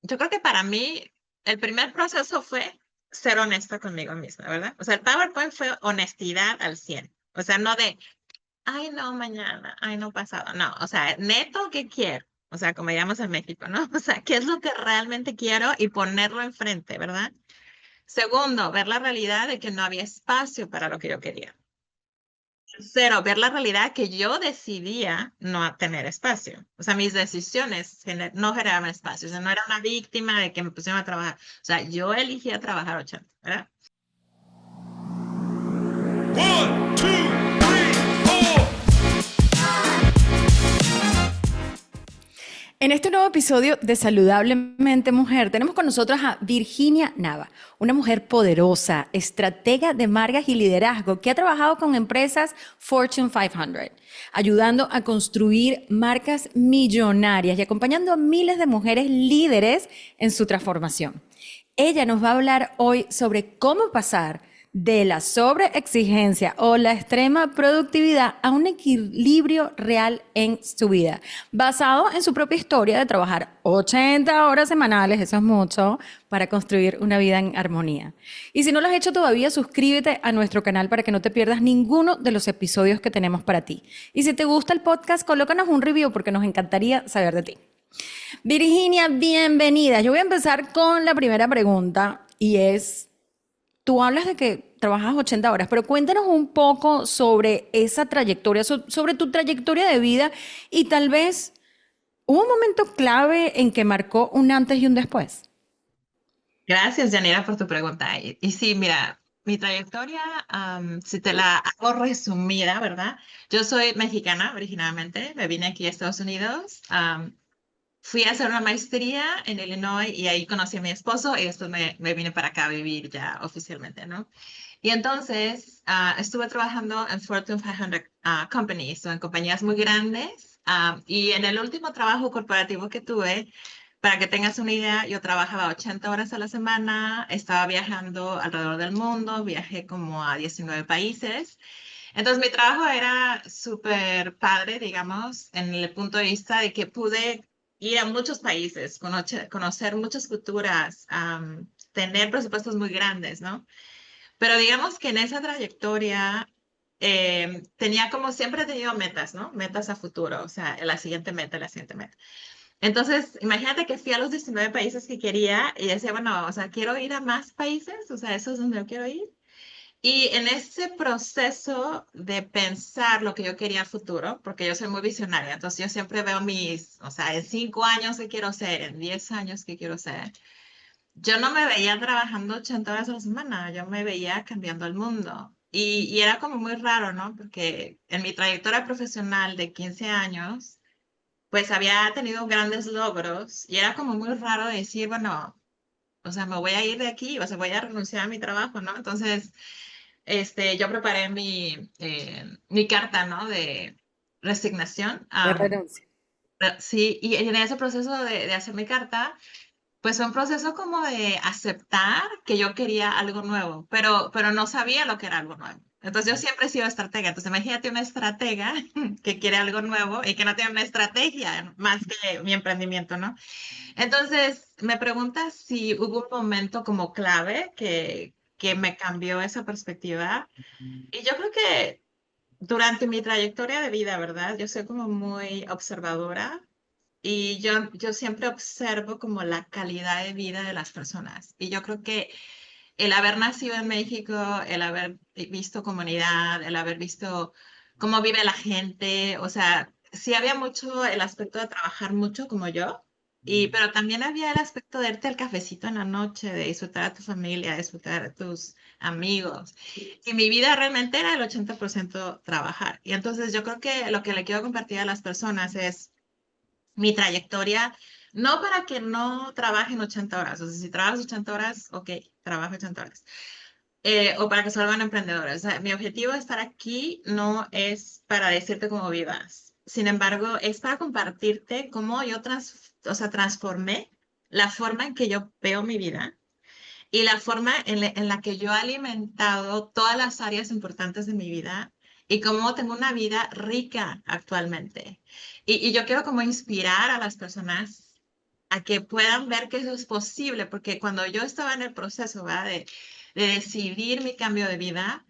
yo creo que para mí el primer proceso fue ser honesta conmigo misma, ¿verdad? O sea, el PowerPoint fue honestidad al 100. O sea, no de, ay, no, mañana, ay, no, pasado. No, o sea, neto, ¿qué quiero? O sea, como digamos en México, ¿no? O sea, ¿qué es lo que realmente quiero? Y ponerlo enfrente, ¿verdad? Segundo, ver la realidad de que no había espacio para lo que yo quería. Tercero, ver la realidad que yo decidía no tener espacio. O sea, mis decisiones no generaban espacio. O sea, no era una víctima de que me pusieron a trabajar. O sea, yo elegía trabajar 80, ¿verdad? One, two, three, four. En este nuevo episodio de Saludablemente Mujer tenemos con nosotras a Virginia Nava, una mujer poderosa, estratega de marcas y liderazgo que ha trabajado con empresas Fortune 500, ayudando a construir marcas millonarias y acompañando a miles de mujeres líderes en su transformación. Ella nos va a hablar hoy sobre cómo pasar de la sobreexigencia o la extrema productividad a un equilibrio real en su vida, basado en su propia historia de trabajar 80 horas semanales, eso es mucho, para construir una vida en armonía. Y si no lo has hecho todavía, suscríbete a nuestro canal para que no te pierdas ninguno de los episodios que tenemos para ti. Y si te gusta el podcast, colócanos un review porque nos encantaría saber de ti. Virginia, bienvenida. Yo voy a empezar con la primera pregunta y es, tú hablas de que trabajas 80 horas, pero cuéntanos un poco sobre esa trayectoria, sobre tu trayectoria de vida y tal vez hubo un momento clave en que marcó un antes y un después. Gracias, Janira, por tu pregunta. Y sí, mira, mi trayectoria, si te la hago resumida, ¿verdad? Yo soy mexicana originalmente, me vine aquí a Estados Unidos. Fui a hacer una maestría en Illinois y ahí conocí a mi esposo y después me vine para acá a vivir ya oficialmente, ¿no? Y entonces estuve trabajando en Fortune 500 companies, o en compañías muy grandes. Y en el último trabajo corporativo que tuve, para que tengas una idea, yo trabajaba 80 horas a la semana, estaba viajando alrededor del mundo, viajé como a 19 países. Entonces mi trabajo era súper padre, digamos, en el punto de vista de que pude ir a muchos países, conocer muchas culturas, tener presupuestos muy grandes, ¿no? Pero digamos que en esa trayectoria tenía como siempre he tenido metas, ¿no? Metas a futuro, o sea, la siguiente meta, la siguiente meta. Entonces, imagínate que fui a los 19 países que quería y decía, bueno, o sea, quiero ir a más países, o sea, eso es donde yo quiero ir. Y en ese proceso de pensar lo que yo quería a futuro, porque yo soy muy visionaria, entonces yo siempre veo o sea, en 5 años qué quiero ser, en 10 años qué quiero ser. Yo no me veía trabajando 80 horas a la semana, yo me veía cambiando el mundo. Y era como muy raro, ¿no? Porque en mi trayectoria profesional de 15 años, pues había tenido grandes logros y era como muy raro decir, bueno, o sea, me voy a ir de aquí, o sea, voy a renunciar a mi trabajo, ¿no? Entonces, yo preparé mi carta, ¿no? De resignación. De renuncia. Sí, y en ese proceso de hacer mi carta, pues fue un proceso como de aceptar que yo quería algo nuevo, pero no sabía lo que era algo nuevo. Entonces yo siempre he sido estratega. Entonces imagínate una estratega que quiere algo nuevo y que no tiene una estrategia más que mi emprendimiento, ¿no? Entonces me preguntas si hubo un momento como clave que me cambió esa perspectiva. Y yo creo que durante mi trayectoria de vida, ¿verdad? Yo soy como muy observadora y yo siempre observo como la calidad de vida de las personas. Y yo creo que el haber nacido en México, el haber visto comunidad, el haber visto cómo vive la gente, o sea, sí había mucho el aspecto de trabajar mucho como yo. Pero también había el aspecto de irte al cafecito en la noche, de disfrutar a tu familia, de disfrutar a tus amigos. Y mi vida realmente era el 80% trabajar. Y entonces yo creo que lo que le quiero compartir a las personas es mi trayectoria, no para que no trabajen 80 horas, o sea, si trabajas 80 horas, ok, trabajo 80 horas, o para que se vuelvan emprendedores. O sea, mi objetivo de estar aquí no es para decirte cómo vivas, sin embargo, es para compartirte cómo yo o sea, transformé la forma en que yo veo mi vida y la forma en la que yo he alimentado todas las áreas importantes de mi vida y cómo tengo una vida rica actualmente. Y yo quiero como inspirar a las personas a que puedan ver que eso es posible, porque cuando yo estaba en el proceso, ¿verdad? De decidir mi cambio de vida,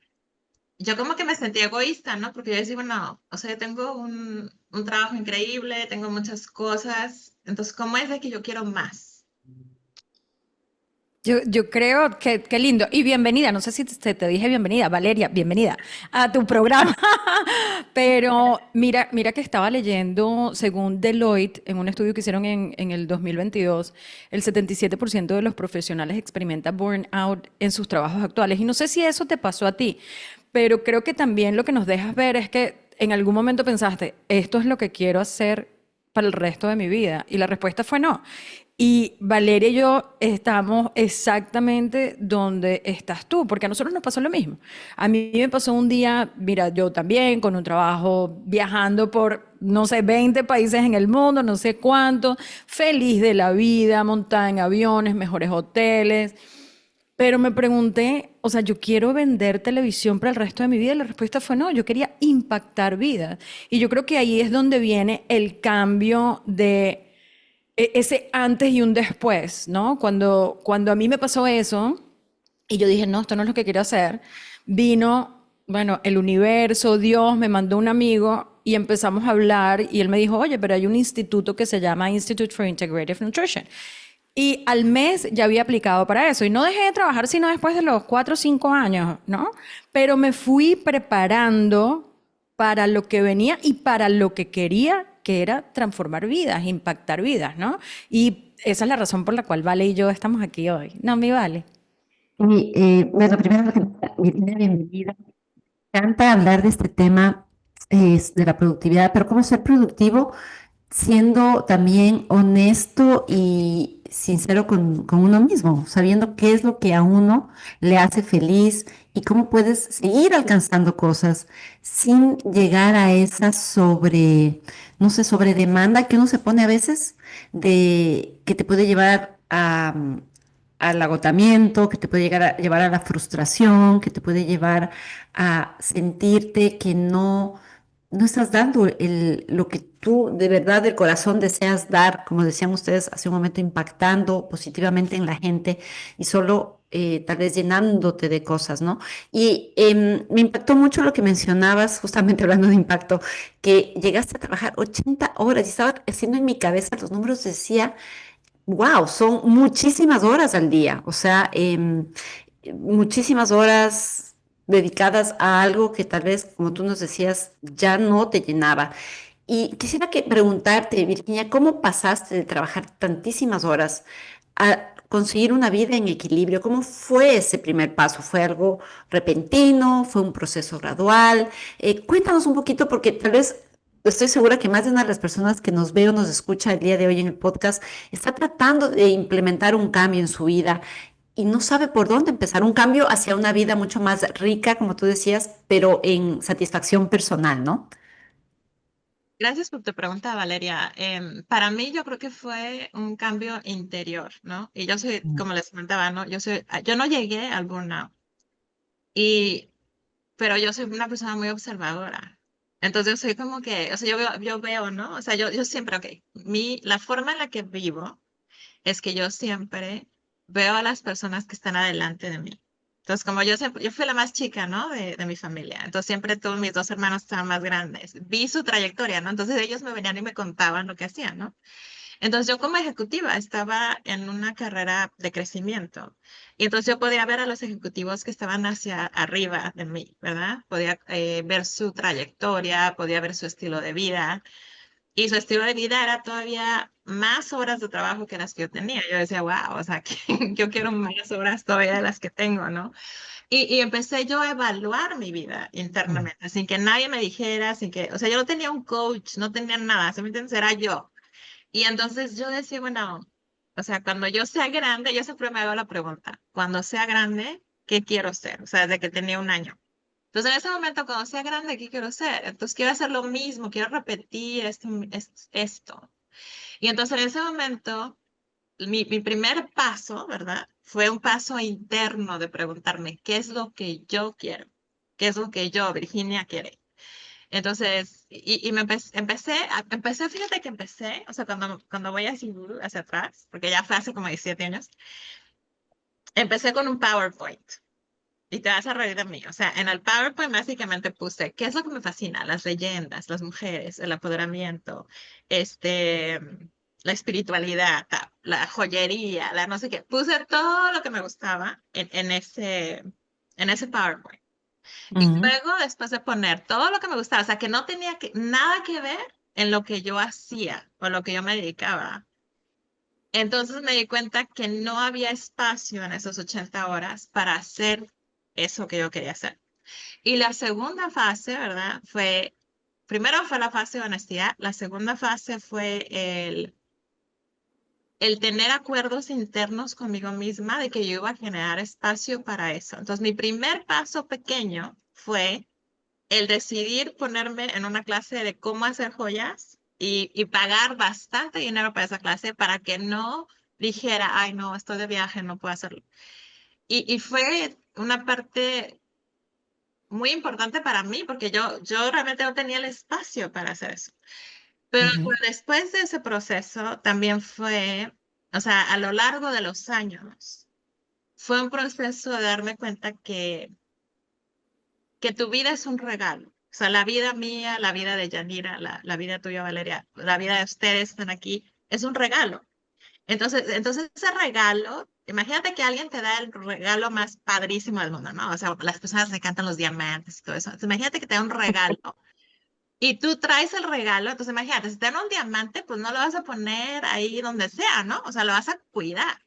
yo como que me sentía egoísta, ¿no? Porque yo decía, bueno, o sea, yo tengo un trabajo increíble, tengo muchas cosas, entonces, ¿cómo es de que yo quiero más? Yo creo que qué lindo. Y bienvenida, no sé si te dije bienvenida, Valeria, bienvenida a tu programa. Pero mira que estaba leyendo, según Deloitte, en un estudio que hicieron en el 2022, el 77% de los profesionales experimenta burnout en sus trabajos actuales. Y no sé si eso te pasó a ti, pero creo que también lo que nos dejas ver es que en algún momento pensaste, esto es lo que quiero hacer para el resto de mi vida. Y la respuesta fue no. Y Valeria y yo estamos exactamente donde estás tú, porque a nosotros nos pasó lo mismo. A mí me pasó un día, mira, yo también con un trabajo viajando por, no sé, 20 países en el mundo, no sé cuánto, feliz de la vida, montada en aviones, mejores hoteles. Pero me pregunté, o sea, yo quiero vender televisión para el resto de mi vida. Y la respuesta fue no, yo quería impactar vidas. Y yo creo que ahí es donde viene el cambio de ese antes y un después, ¿no? Cuando a mí me pasó eso y yo dije, no, esto no es lo que quiero hacer, vino, bueno, el universo, Dios me mandó un amigo y empezamos a hablar y él me dijo, oye, pero hay un instituto que se llama Institute for Integrative Nutrition. Y al mes ya había aplicado para eso. Y no dejé de trabajar sino después de los 4 o 5 años, ¿no? Pero me fui preparando para lo que venía y para lo que quería, que era transformar vidas, impactar vidas, ¿no? Y esa es la razón por la cual Vale y yo estamos aquí hoy. ¿No, mi Vale? Y bueno, primero, Virginia, bienvenida. Me encanta hablar de este tema de la productividad, pero cómo ser productivo siendo también honesto y sincero con uno mismo, sabiendo qué es lo que a uno le hace feliz y cómo puedes seguir alcanzando cosas sin llegar a esa no sé, sobre demanda que uno se pone a veces de que te puede llevar al agotamiento, que te puede llevar a la frustración, que te puede llevar a sentirte que no estás dando lo que tú de verdad del corazón deseas dar, como decían ustedes hace un momento, impactando positivamente en la gente y solo tal vez llenándote de cosas, ¿no? Y me impactó mucho lo que mencionabas, justamente hablando de impacto, que llegaste a trabajar 80 horas y estaba haciendo en mi cabeza los números, decía, wow, son muchísimas horas al día, o sea, muchísimas horas dedicadas a algo que tal vez, como tú nos decías, ya no te llenaba. Y quisiera preguntarte, Virginia, ¿cómo pasaste de trabajar tantísimas horas a conseguir una vida en equilibrio? ¿Cómo fue ese primer paso? ¿Fue algo repentino? ¿Fue un proceso gradual? Cuéntanos un poquito, porque tal vez estoy segura que más de una de las personas que nos ve o nos escucha el día de hoy en el podcast está tratando de implementar un cambio en su vida y no sabe por dónde empezar, un cambio hacia una vida mucho más rica, como tú decías, pero en satisfacción personal, ¿no? Gracias por tu pregunta, Valeria. Para mí yo creo que fue un cambio interior, ¿no? Y yo soy, Mm. como les comentaba, ¿no? Yo no llegué al burnout, y, pero yo soy una persona muy observadora. Entonces yo soy como que, o sea, yo veo, ¿no? O sea, yo siempre, ok, la forma en la que vivo es que yo siempre veo a las personas que están adelante de mí. Entonces, como yo fui la más chica, ¿no? De mi familia. Entonces, siempre todos mis dos hermanos estaban más grandes. Vi su trayectoria, ¿no? Entonces, ellos me venían y me contaban lo que hacían, ¿no? Entonces, yo como ejecutiva estaba en una carrera de crecimiento. Y entonces yo podía ver a los ejecutivos que estaban hacia arriba de mí, ¿verdad? Podía ver su trayectoria, podía ver su estilo de vida. Y su estilo de vida era todavía más horas de trabajo que las que yo tenía. Yo decía, wow, o sea, que yo quiero más horas todavía de las que tengo, ¿no? Y empecé yo a evaluar mi vida Mm. internamente, sin que nadie me dijera, sin que, o sea, yo no tenía un coach, no tenía nada, simplemente era yo. Y entonces yo decía, bueno, o sea, cuando yo sea grande, yo siempre me hago la pregunta, cuando sea grande, ¿qué quiero ser? O sea, desde que tenía 1 año. Entonces, en ese momento, cuando sea grande, ¿qué quiero ser? Entonces, quiero hacer lo mismo, quiero repetir esto. Y entonces, en ese momento, mi primer paso, ¿verdad? Fue un paso interno de preguntarme, ¿qué es lo que yo quiero? ¿Qué es lo que yo, Virginia, quiere? Entonces, fíjate que empecé, o sea, cuando voy así hacia atrás, porque ya fue hace como 17 años, empecé con un PowerPoint. Y te vas a reír de mí. O sea, en el PowerPoint básicamente puse, ¿qué es lo que me fascina? Las leyendas, las mujeres, el apoderamiento, este, la espiritualidad, la joyería, la no sé qué. Puse todo lo que me gustaba en ese PowerPoint. Y Ujú, luego, después de poner todo lo que me gustaba, o sea, que no tenía nada que ver en lo que yo hacía o lo que yo me dedicaba. Entonces me di cuenta que no había espacio en esas 80 horas para hacer eso que yo quería hacer. Y la segunda fase, ¿verdad? Primero fue la fase de honestidad, la segunda fase fue el tener acuerdos internos conmigo misma de que yo iba a generar espacio para eso. Entonces mi primer paso pequeño fue el decidir ponerme en una clase de cómo hacer joyas y pagar bastante dinero para esa clase para que no dijera, ay, no, estoy de viaje, no puedo hacerlo. Y fue una parte muy importante para mí porque yo realmente no tenía el espacio para hacer eso. Pero ujú, después de ese proceso también fue, o sea, a lo largo de los años, fue un proceso de darme cuenta que tu vida es un regalo. O sea, la vida mía, la vida de Yanira, la vida tuya, Valeria, la vida de ustedes que están aquí, es un regalo. Entonces ese regalo, imagínate que alguien te da el regalo más padrísimo del mundo, ¿no? O sea, las personas le encantan los diamantes y todo eso. Entonces, imagínate que te da un regalo y tú traes el regalo. Entonces, imagínate, si te dan un diamante, pues no lo vas a poner ahí donde sea, ¿no? O sea, lo vas a cuidar.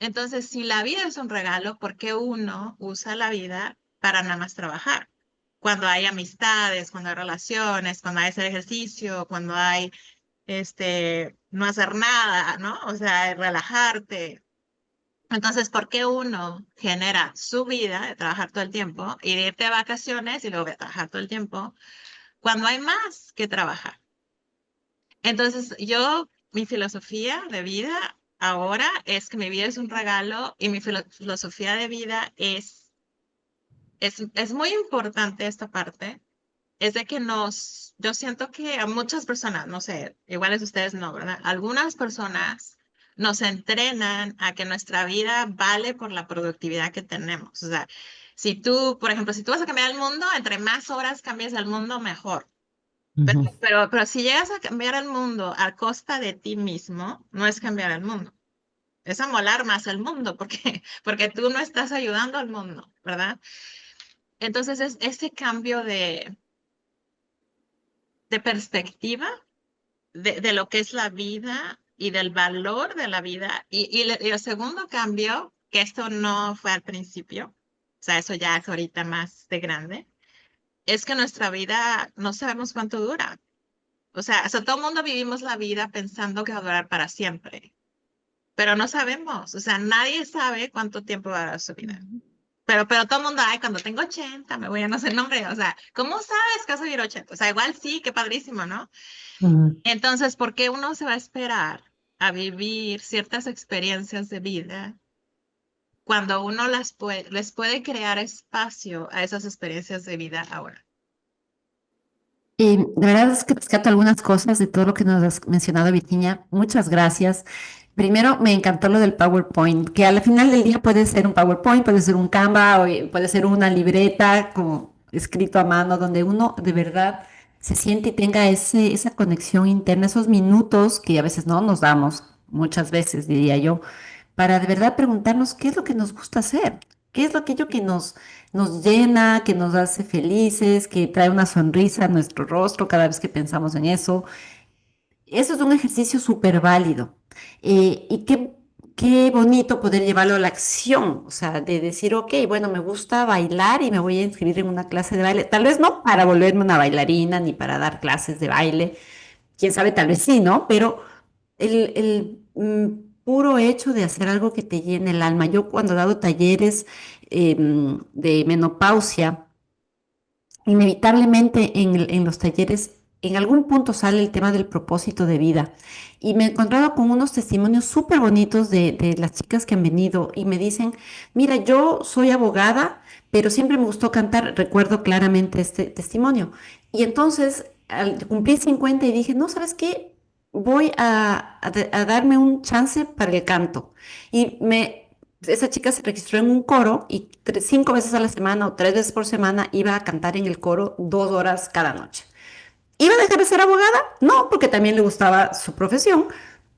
Entonces, si la vida es un regalo, ¿por qué uno usa la vida para nada más trabajar? Cuando hay amistades, cuando hay relaciones, cuando hay hacer ejercicio, cuando hay no hacer nada, ¿no? O sea, relajarte. Entonces, ¿por qué uno genera su vida de trabajar todo el tiempo y de irte de vacaciones y luego de trabajar todo el tiempo cuando hay más que trabajar? Entonces, mi filosofía de vida ahora es que mi vida es un regalo y mi filosofía de vida es muy importante esta parte, es de que yo siento que a muchas personas, no sé, iguales ustedes no, ¿verdad? Algunas personas nos entrenan a que nuestra vida vale por la productividad que tenemos. O sea, si tú, por ejemplo, si tú vas a cambiar el mundo, entre más horas cambies el mundo, mejor. ujú. Pero si llegas a cambiar el mundo a costa de ti mismo, no es cambiar el mundo, es amolar más el mundo, porque tú no estás ayudando al mundo, ¿verdad? Entonces es ese cambio de perspectiva de lo que es la vida y del valor de la vida. Y el segundo cambio, que esto no fue al principio, o sea, eso ya es ahorita más de grande, es que nuestra vida no sabemos cuánto dura. O sea, todo el mundo vivimos la vida pensando que va a durar para siempre, pero no sabemos. O sea, nadie sabe cuánto tiempo va a durar su vida. Pero todo el mundo, ay, cuando tengo 80 me voy a no sé el nombre. O sea, ¿cómo sabes que vas a vivir 80? O sea, igual sí, qué padrísimo, ¿no? Ujú. Entonces, ¿por qué uno se va a esperar a vivir ciertas experiencias de vida cuando uno les puede crear espacio a esas experiencias de vida ahora? De verdad es que rescato algunas cosas de todo lo que nos has mencionado, Virginia. Muchas gracias. Primero, me encantó lo del PowerPoint, que al final del día puede ser un PowerPoint, puede ser un Canva o puede ser una libreta como escrito a mano, donde uno de verdad se siente y tenga esa conexión interna, esos minutos que a veces no nos damos, muchas veces diría yo, para de verdad preguntarnos qué es lo que nos gusta hacer, qué es aquello que nos llena, que nos hace felices, que trae una sonrisa a nuestro rostro cada vez que pensamos en eso. Eso es un ejercicio súper válido. Y qué bonito poder llevarlo a la acción, o sea, de decir, ok, bueno, me gusta bailar y me voy a inscribir en una clase de baile. Tal vez no para volverme una bailarina ni para dar clases de baile, quién sabe, tal vez sí, ¿no? Pero puro hecho de hacer algo que te llene el alma. Yo cuando he dado talleres de menopausia, inevitablemente en los talleres en algún punto sale el tema del propósito de vida. Y me he encontrado con unos testimonios súper bonitos de las chicas que han venido y me dicen, mira, yo soy abogada, pero siempre me gustó cantar, recuerdo claramente este testimonio. Y entonces cumplí 50 y dije, no, ¿sabes qué? Voy a darme un chance para el canto. Y esa chica se registró en un coro y 5 veces a la semana o 3 veces por semana iba a cantar en el coro 2 horas cada noche. ¿Iba a dejar de ser abogada? No, porque también le gustaba su profesión,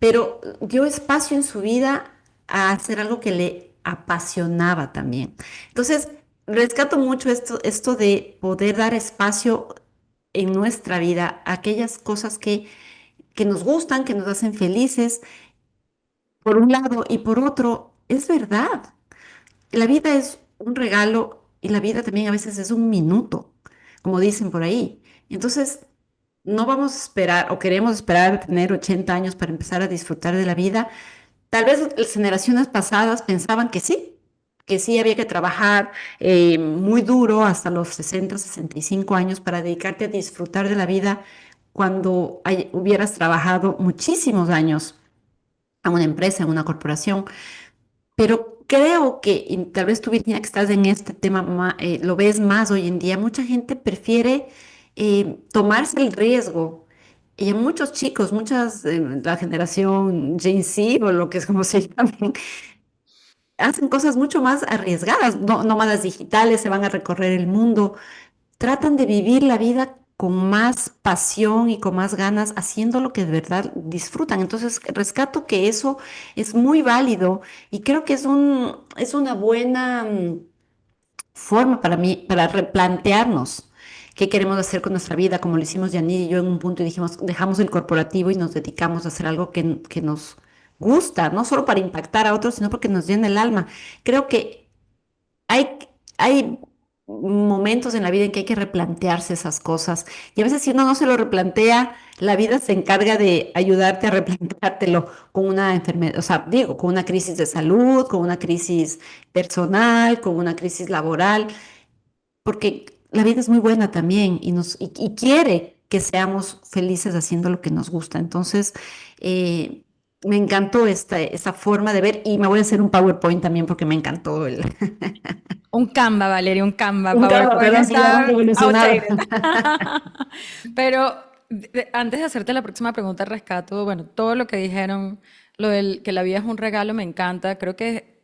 pero dio espacio en su vida a hacer algo que le apasionaba también. Entonces, rescato mucho esto de poder dar espacio en nuestra vida a aquellas cosas que nos gustan, que nos hacen felices, por un lado, y por otro, es verdad. La vida es un regalo y la vida también a veces es un minuto, como dicen por ahí. Entonces, no vamos a esperar o queremos esperar a tener 80 años para empezar a disfrutar de la vida. Tal vez las generaciones pasadas pensaban que sí había que trabajar muy duro hasta los 60, 65 años para dedicarte a disfrutar de la vida cuando hubieras trabajado muchísimos años a una empresa, en una corporación. Pero creo que, y tal vez tú, Virginia, que estás en este tema, lo ves más hoy en día, mucha gente prefiere tomarse el riesgo. Y muchos chicos, la generación Gen Z o lo que es como se llaman, hacen cosas mucho más arriesgadas, nómadas digitales, se van a recorrer el mundo, tratan de vivir la vida con más pasión y con más ganas, haciendo lo que de verdad disfrutan. Entonces, rescato que eso es muy válido y creo que es una buena forma para mí, para replantearnos qué queremos hacer con nuestra vida, como lo hicimos Janine y yo en un punto y dijimos, dejamos el corporativo y nos dedicamos a hacer algo que nos gusta, no solo para impactar a otros, sino porque nos llena el alma. Creo que hay momentos en la vida en que hay que replantearse esas cosas. Y a veces si uno no se lo replantea, la vida se encarga de ayudarte a replanteártelo con una enfermedad, o sea, digo, con una crisis de salud, con una crisis personal, con una crisis laboral, porque la vida es muy buena también y quiere que seamos felices haciendo lo que nos gusta. Entonces, me encantó esta forma de ver y me voy a hacer un PowerPoint también porque me encantó Un Canva, Valeria, un Canva. un carro, PowerPoint perdón, sí, ya me han está revolucionado. outdated. Pero antes de hacerte la próxima pregunta, rescato, bueno, todo lo que dijeron, lo del que la vida es un regalo, me encanta. Creo que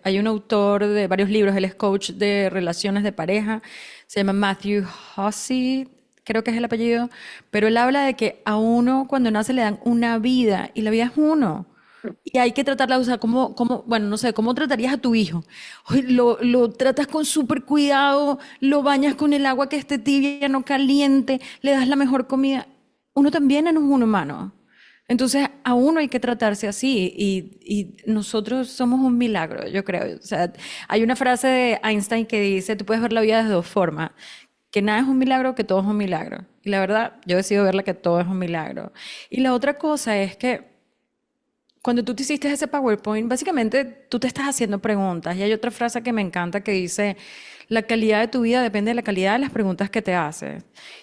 hay un autor de varios libros, él es coach de relaciones de pareja, se llama Matthew Hussey, creo que es el apellido, pero él habla de que a uno cuando nace le dan una vida y la vida es uno. Y hay que tratarla, o sea, bueno, no sé, ¿cómo tratarías a tu hijo? Oye, lo tratas con súper cuidado, lo bañas con el agua que esté tibia, no caliente, le das la mejor comida. Uno también es un humano. Entonces, a uno hay que tratarse así y nosotros somos un milagro, yo creo. O sea, hay una frase de Einstein que dice, tú puedes ver la vida de dos formas, que nada es un milagro, que todo es un milagro. Y la verdad, yo decido verla que todo es un milagro. Y la otra cosa es que cuando tú te hiciste ese PowerPoint, básicamente tú te estás haciendo preguntas. Y hay otra frase que me encanta que dice, la calidad de tu vida depende de la calidad de las preguntas que te haces.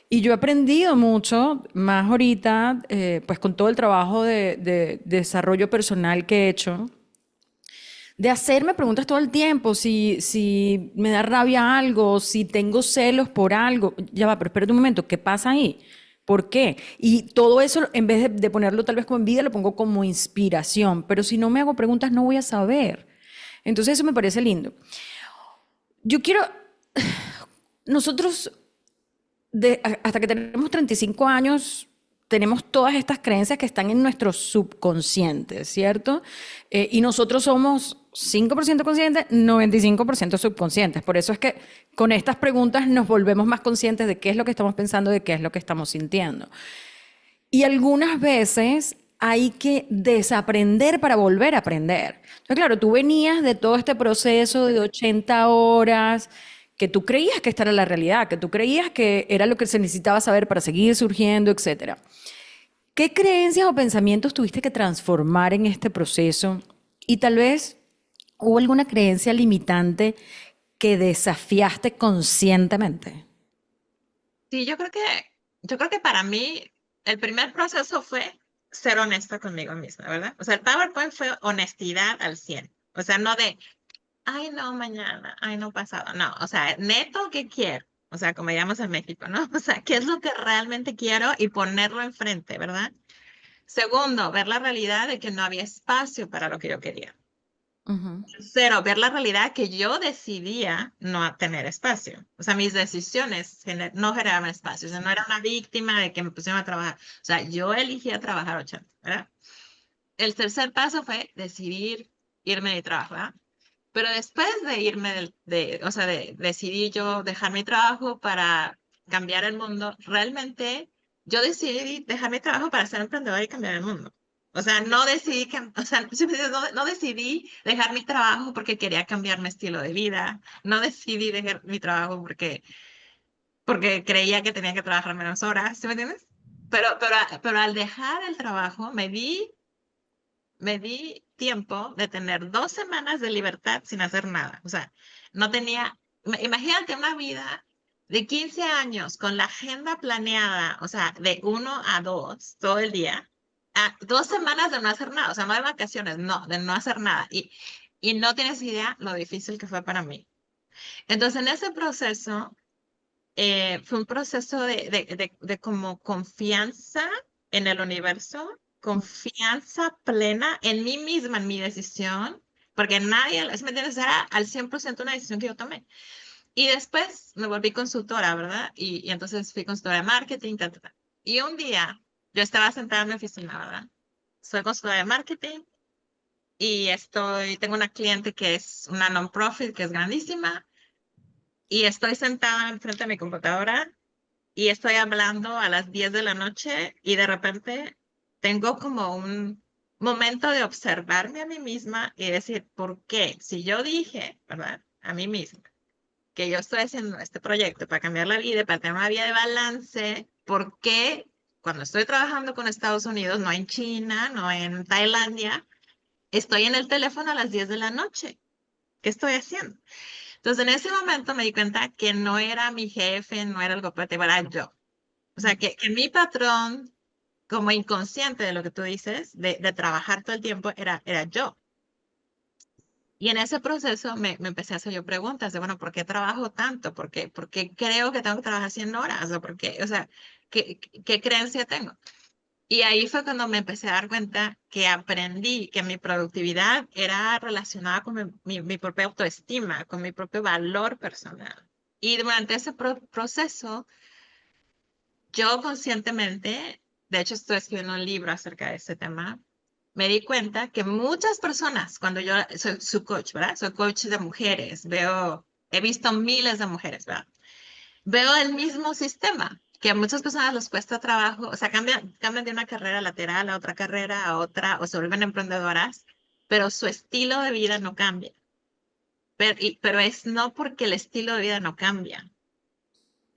Y yo he aprendido mucho, más ahorita, pues con todo el trabajo de desarrollo personal que he hecho, de hacerme preguntas todo el tiempo, si me da rabia algo, si tengo celos por algo. Ya va, pero espérate un momento, ¿qué pasa ahí? ¿Por qué? Y todo eso, en vez de ponerlo tal vez como envidia, lo pongo como inspiración. Pero si no me hago preguntas, no voy a saber. Entonces eso me parece lindo. Yo quiero, nosotros hasta que tenemos 35 años, tenemos todas estas creencias que están en nuestro subconsciente, ¿cierto? Y nosotros somos 5% conscientes, 95% subconscientes. Por eso es que con estas preguntas nos volvemos más conscientes de qué es lo que estamos pensando, de qué es lo que estamos sintiendo. Y algunas veces hay que desaprender para volver a aprender. Entonces, claro, tú venías de todo este proceso de 80 horas, que tú creías que esta era la realidad, que tú creías que era lo que se necesitaba saber para seguir surgiendo, etcétera. ¿Qué creencias o pensamientos tuviste que transformar en este proceso? Y tal vez hubo alguna creencia limitante que desafiaste conscientemente. Sí, yo creo que yo creo que para mí el primer proceso fue ser honesta conmigo misma, ¿verdad? O sea, el PowerPoint fue honestidad al 100. O sea, no de, ay, no, mañana, ay, no, pasado. No, o sea, neto, ¿qué quiero? O sea, como digamos en México, ¿no? O sea, ¿qué es lo que realmente quiero? Y ponerlo enfrente, ¿verdad? Segundo, ver la realidad de que no había espacio para lo que yo quería. Ujú. Tercero, ver la realidad que yo decidía no tener espacio. O sea, mis decisiones no generaban espacio. O sea, no era una víctima de que me pusieron a trabajar. O sea, yo elegía trabajar 80, ¿verdad? El tercer paso fue decidir irme de trabajo, ¿verdad? Pero después de irme o sea, decidí yo dejar mi trabajo para cambiar el mundo, realmente yo decidí dejar mi trabajo para ser emprendedora y cambiar el mundo. O sea, no decidí que, o sea, no decidí dejar mi trabajo porque quería cambiar mi estilo de vida. No decidí dejar mi trabajo porque creía que tenía que trabajar menos horas, ¿sí me entiendes? Pero al dejar el trabajo me di tiempo de tener 2 semanas de libertad sin hacer nada. O sea, no tenía, imagínate una vida de 15 años con la agenda planeada, o sea, de 1 a 2 todo el día, a 2 semanas de no hacer nada, o sea, no de vacaciones, no, de no hacer nada. Y no tienes idea lo difícil que fue para mí. Entonces, en ese proceso, fue un proceso de como confianza en el universo, confianza plena en mí misma, en mi decisión, porque nadie, ¿sí me entiendes? Era al 100% una decisión que yo tomé. Y después me volví consultora, ¿verdad? Y entonces fui consultora de marketing, ta, ta, ta. Y un día yo estaba sentada en mi oficina, ¿verdad? Soy consultora de marketing y tengo una cliente que es una non-profit, que es grandísima, y estoy sentada enfrente de mi computadora y estoy hablando a las 10 de la noche y de repente tengo como un momento de observarme a mí misma y decir, ¿por qué? Si yo dije, ¿verdad? A mí misma, que yo estoy haciendo este proyecto para cambiar la vida, para tener una vida de balance, ¿por qué cuando estoy trabajando con Estados Unidos, no en China, no en Tailandia, estoy en el teléfono a las 10 de la noche? ¿Qué estoy haciendo? Entonces, en ese momento me di cuenta que no era mi jefe, no era el cooperativo, era yo. O sea, que mi patrón, como inconsciente de lo que tú dices, de trabajar todo el tiempo, era yo. Y en ese proceso me empecé a hacer yo preguntas de, bueno, ¿por qué trabajo tanto? ¿Por qué creo que tengo que trabajar 100 horas? O sea, ¿qué creencia tengo? Y ahí fue cuando me empecé a dar cuenta que aprendí que mi productividad era relacionada con mi propia autoestima, con mi propio valor personal. Y durante ese proceso, yo conscientemente, de hecho estoy escribiendo un libro acerca de ese tema, me di cuenta que muchas personas, cuando yo soy su coach, ¿verdad? Soy coach de mujeres, he visto miles de mujeres, ¿verdad? Veo el mismo sistema, que a muchas personas les cuesta trabajo, o sea, cambian de una carrera lateral a otra carrera, a otra, o se vuelven emprendedoras, pero su estilo de vida no cambia. Pero es no porque el estilo de vida no cambia,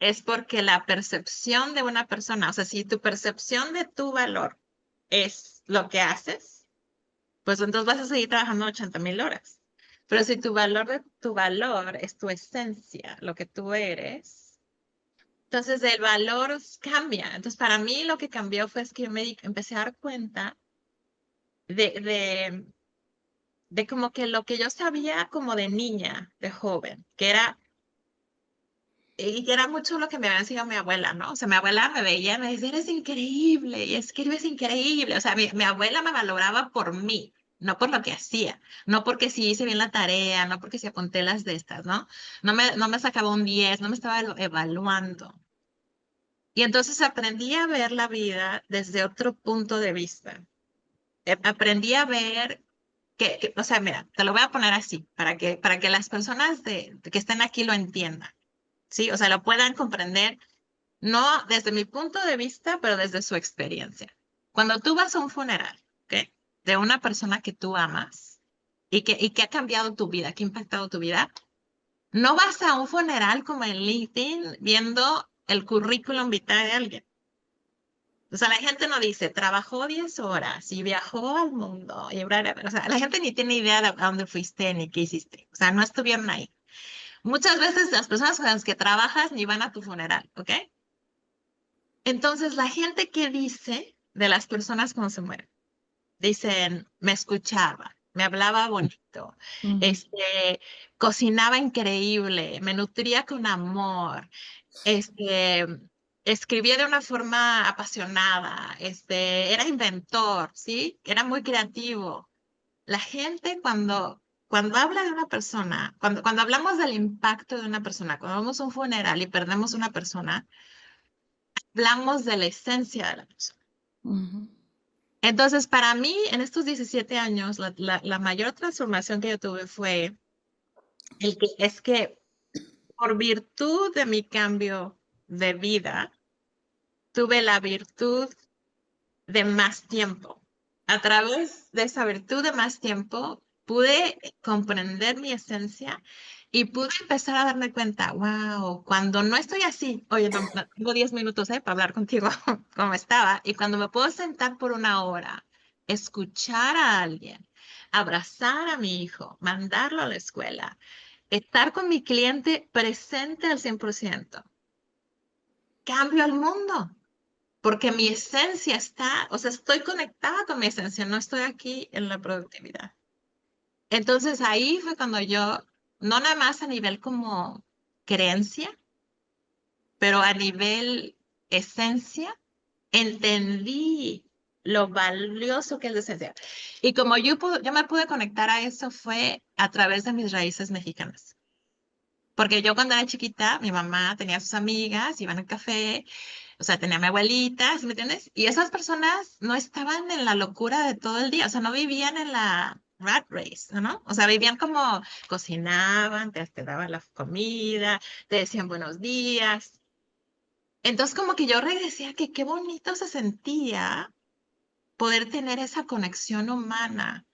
es porque la percepción de una persona, o sea, si tu percepción de tu valor es lo que haces, pues entonces vas a seguir trabajando 80,000 horas. Pero si tu valor es tu esencia, lo que tú eres, entonces el valor cambia. Entonces para mí lo que cambió fue es que empecé a dar cuenta de, de, de como que lo que yo sabía como de niña, de joven, que era mucho lo que me había enseñado mi abuela, ¿no? O sea, mi abuela me veía y me decía, eres increíble, y es que eres increíble. O sea, mi abuela me valoraba por mí, no por lo que hacía, no porque si hice bien la tarea, no porque si apunté las de estas, ¿no? No me sacaba un 10, no me estaba evaluando. Y entonces aprendí a ver la vida desde otro punto de vista. Aprendí a ver o sea, mira, te lo voy a poner así, para que las personas que estén aquí lo entiendan, ¿sí? O sea, lo puedan comprender no desde mi punto de vista, pero desde su experiencia. Cuando tú vas a un funeral, ¿ok? De una persona que tú amas y que ha cambiado tu vida, que ha impactado tu vida, no vas a un funeral como en LinkedIn viendo el currículum vitae de alguien. O sea, la gente no dice, trabajó 10 horas y viajó al mundo. O sea, la gente ni tiene idea de a dónde fuiste ni qué hiciste. O sea, no estuvieron ahí. Muchas veces las personas con las que trabajas ni van a tu funeral, ¿ok? Entonces, la gente que dice de las personas cuando se mueren, dicen, me escuchaba, me hablaba bonito, Ujú. este, cocinaba increíble, me nutría con amor, este, escribía de una forma apasionada, era inventor, ¿sí? Era muy creativo. La gente cuando habla de una persona, cuando hablamos del impacto de una persona, cuando vamos a un funeral y perdemos una persona, hablamos de la esencia de la persona. Ujú. Entonces, para mí, en estos 17 años, la mayor transformación que yo tuve fue es que por virtud de mi cambio de vida, tuve la virtud de más tiempo. A través de esa virtud de más tiempo, pude comprender mi esencia y pude empezar a darme cuenta, wow, cuando no estoy así, oye, no, tengo 10 minutos, para hablar contigo como estaba, y cuando me puedo sentar por una hora, escuchar a alguien, abrazar a mi hijo, mandarlo a la escuela, estar con mi cliente presente al 100%, cambio el mundo porque mi esencia está, o sea, estoy conectada con mi esencia, no estoy aquí en la productividad. Entonces ahí fue cuando yo, no nada más a nivel como creencia, pero a nivel esencia, entendí lo valioso que es la esencia. Y como yo me pude conectar a eso fue a través de mis raíces mexicanas. Porque yo cuando era chiquita, mi mamá tenía sus amigas, iban al café, o sea, tenía a mi abuelita, ¿sí me entiendes? Y esas personas no estaban en la locura de todo el día, o sea, no vivían en la rat race, ¿no? O sea, vivían como cocinaban, te daban la comida, te decían buenos días. Entonces, como que yo regresé a que qué bonito se sentía poder tener esa conexión humana.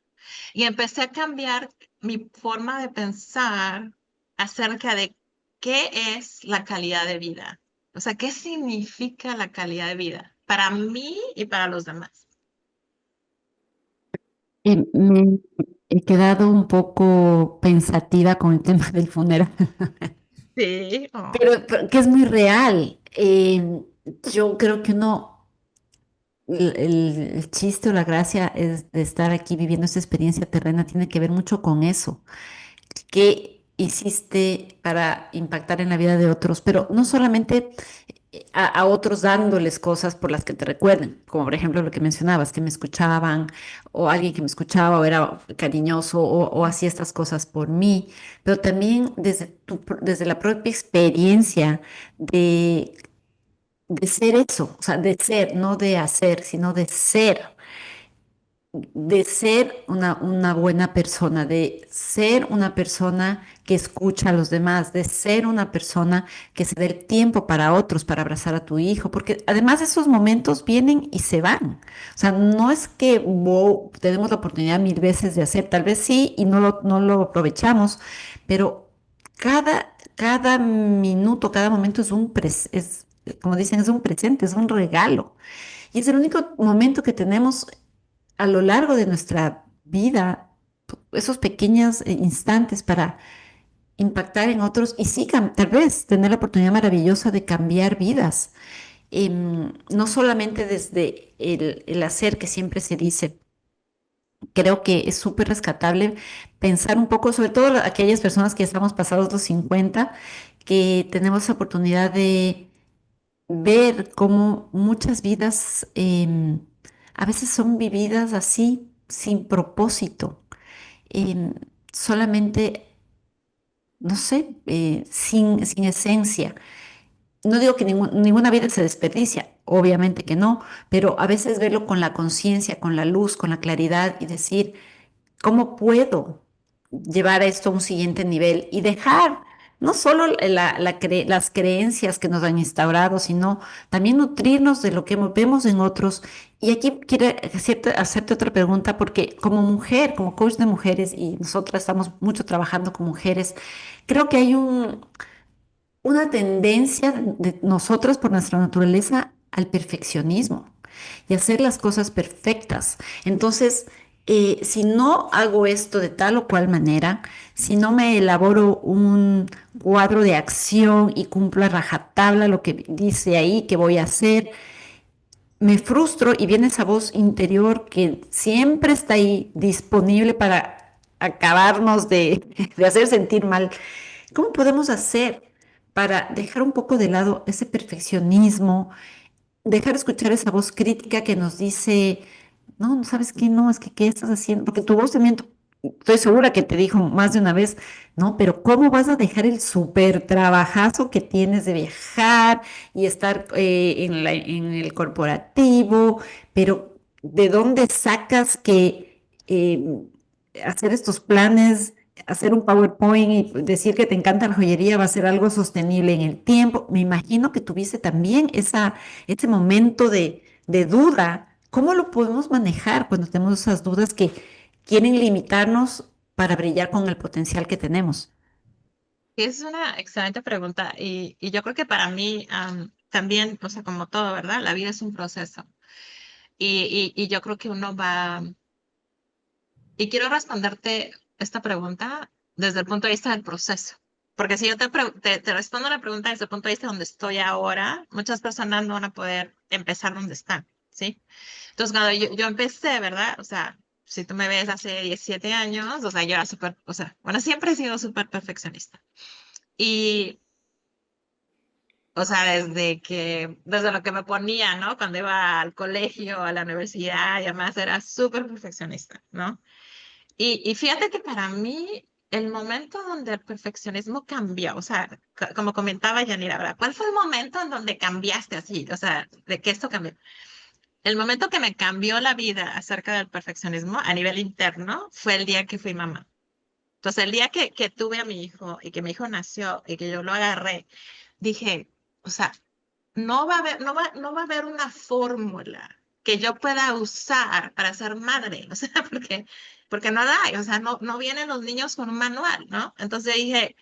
Y empecé a cambiar mi forma de pensar acerca de qué es la calidad de vida. O sea, qué significa la calidad de vida para mí y para los demás. Me he quedado un poco pensativa con el tema del funeral, Sí, pero que es muy real. Yo creo que el chiste o la gracia es de estar aquí viviendo esta experiencia terrena tiene que ver mucho con eso. ¿Qué hiciste para impactar en la vida de otros? Pero no solamente a otros dándoles cosas por las que te recuerden, como por ejemplo lo que mencionabas, que me escuchaban, o alguien que me escuchaba, o era cariñoso, o hacía estas cosas por mí, pero también desde la propia experiencia de ser eso, o sea, de ser, no de hacer, sino de ser una buena persona, de ser una persona que escucha a los demás, de ser una persona que se dé el tiempo para otros, para abrazar a tu hijo, porque además esos momentos vienen y se van. O sea, no es que wow, tenemos la oportunidad 1000 veces de hacer, tal vez sí y no lo aprovechamos, pero cada minuto, cada momento como dicen, es un presente, es un regalo. Y es el único momento que tenemos a lo largo de nuestra vida, esos pequeños instantes para impactar en otros y sí, tal vez tener la oportunidad maravillosa de cambiar vidas. No solamente desde el hacer que siempre se dice. Creo que es súper rescatable pensar un poco, sobre todo aquellas personas que estamos pasados los 50, que tenemos la oportunidad de ver cómo muchas vidas a veces son vividas así, sin propósito, em, solamente, no sé, sin esencia. No digo que ninguna vida se desperdicia, obviamente que no, pero a veces verlo con la conciencia, con la luz, con la claridad y decir, ¿cómo puedo llevar esto a un siguiente nivel y dejar no solo las creencias que nos han instaurado, sino también nutrirnos de lo que vemos en otros? Y aquí quiero hacerte otra pregunta, porque como mujer, como coach de mujeres, y nosotras estamos mucho trabajando con mujeres, creo que hay una tendencia de nosotras por nuestra naturaleza al perfeccionismo y hacer las cosas perfectas. Entonces, si no hago esto de tal o cual manera, si no me elaboro un cuadro de acción y cumplo a rajatabla lo que dice ahí que voy a hacer, me frustro y viene esa voz interior que siempre está ahí disponible para acabarnos de hacer sentir mal. ¿Cómo podemos hacer para dejar un poco de lado ese perfeccionismo, dejar de escuchar esa voz crítica que nos dice, no, no sabes qué, no, es que qué estás haciendo? Porque tu voz también, estoy segura que te dijo más de una vez, no, pero ¿cómo vas a dejar el súper trabajazo que tienes de viajar y estar en el corporativo? Pero ¿de dónde sacas que hacer estos planes, hacer un PowerPoint y decir que te encanta la joyería va a ser algo sostenible en el tiempo? Me imagino que tuviste también ese momento de duda. ¿Cómo lo podemos manejar cuando tenemos esas dudas que quieren limitarnos para brillar con el potencial que tenemos? Es una excelente pregunta y yo creo que para mí también, o sea, como todo, ¿verdad? La vida es un proceso y yo creo que uno va, y quiero responderte esta pregunta desde el punto de vista del proceso, porque si yo te respondo la pregunta desde el punto de vista donde estoy ahora, muchas personas no van a poder empezar donde están, ¿sí? Entonces, cuando yo empecé, ¿verdad? O sea, si tú me ves hace 17 años, o sea, yo era súper, o sea, bueno, siempre he sido súper perfeccionista. Y o sea, desde lo que me ponía, ¿no? Cuando iba al colegio, a la universidad y además era súper perfeccionista, ¿no? Y fíjate que para mí el momento donde el perfeccionismo cambió, o sea, como comentaba Yanira, ¿verdad? ¿Cuál fue el momento en donde cambiaste así? O sea, de que esto cambió. El momento que me cambió la vida acerca del perfeccionismo a nivel interno fue el día que fui mamá. Entonces, el día que tuve a mi hijo y que mi hijo nació y que yo lo agarré, dije, o sea, no va a haber una fórmula que yo pueda usar para ser madre, o sea, porque no la hay, o sea, no vienen los niños con un manual, ¿no? Entonces dije,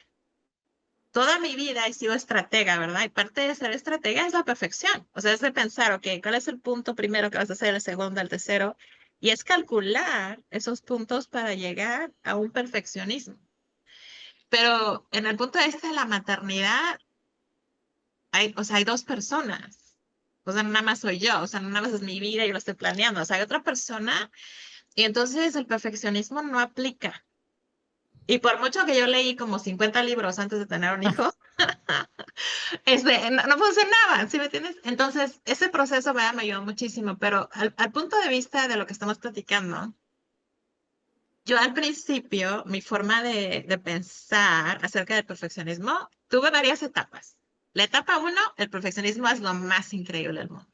toda mi vida he sido estratega, ¿verdad? Y parte de ser estratega es la perfección, o sea, es de pensar, ok, ¿cuál es el punto primero que vas a hacer, el segundo, el tercero? Y es calcular esos puntos para llegar a un perfeccionismo. Pero en el punto de vista de la maternidad, o sea, hay dos personas. O sea, no nada más soy yo, o sea, no nada más es mi vida y yo lo estoy planeando. O sea, hay otra persona y entonces el perfeccionismo no aplica. Y por mucho que yo leí como 50 libros antes de tener un hijo, no funcionaba, ¿sí me entiendes? Entonces, ese proceso ¿verdad? Me ayudó muchísimo, pero al punto de vista de lo que estamos platicando, yo al principio, mi forma de pensar acerca del perfeccionismo, tuve varias etapas. La etapa uno, el perfeccionismo es lo más increíble del mundo,